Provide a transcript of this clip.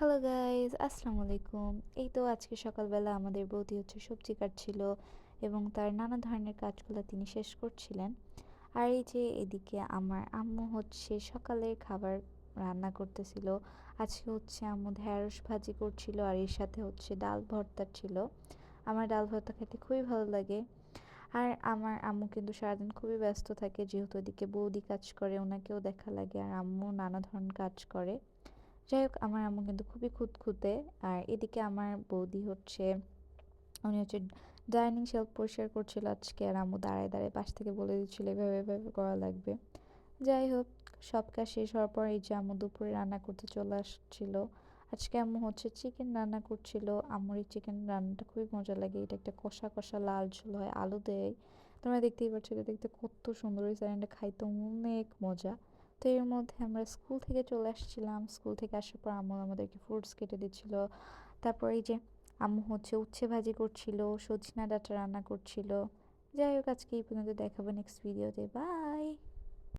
Hello guys, আসসালামু আলাইকুম। এই তো আজকে সকালবেলা আমাদের বৌদি সবজি কাটছিল এবং তার নানা ধরনের কাজগুলো তিনি শেষ করছিলেন। আর এই যে এদিকে আমার আম্মু সকালের খাবার রান্না করতেছিল। আজকে আম্মু ঢেঁড়স ভাজি করছিল আর এর সাথে ডাল ভর্তা ছিল। আমার ডাল ভর্তা খেতে খুবই ভালো লাগে। আর আমার আম্মু কিন্তু সারাদিন খুবই ব্যস্ত থাকে, যেহেতু এদিকে বৌদি কাজ করে, ওনাকেও দেখা লাগে, আর আম্মু নানা ধরনের কাজ করে। যাই হোক, আমার আম্মু কিন্তু খুবই খুঁতখুঁতে। আর এদিকে আমার বৌদি উনি ডাইনিং শেলফ পরিষ্কার করছিল আজকে, আর আম্মু দাঁড়ায় দাঁড়ায় পাশ থেকে বলে দিচ্ছিল এভাবে এভাবে করা লাগবে। যাই হোক, সব কাজ শেষ হওয়ার পর এই যে আম্মু দুপুরে রান্না করতে চলে আসছিল। আজকে আম্মু চিকেন রান্না করছিল। আম্মুর এই চিকেন রান্নাটা খুবই মজা লাগে। এটা একটা কষা কষা লাল ঝোল হয়, আলু দেয়। তোমরা দেখতেই পাচ্ছ, এটা দেখতে কত সুন্দর হয়েছে, আর এটা খাইতে অনেক মজা। তো এর মধ্যে আমরা স্কুল থেকে চলে আসছিলাম। স্কুল থেকে আসার পর আম্মু আমাদেরকে ফ্রুটস কেটে দিচ্ছিল। তারপর এই যে আম্মু উচ্ছে ভাজি করছিল, সজনা ডাঁটা রান্না করছিল। যাই হোক, আজকে এই পর্যন্ত, দেখাবো নেক্সট ভিডিওতে। বাই।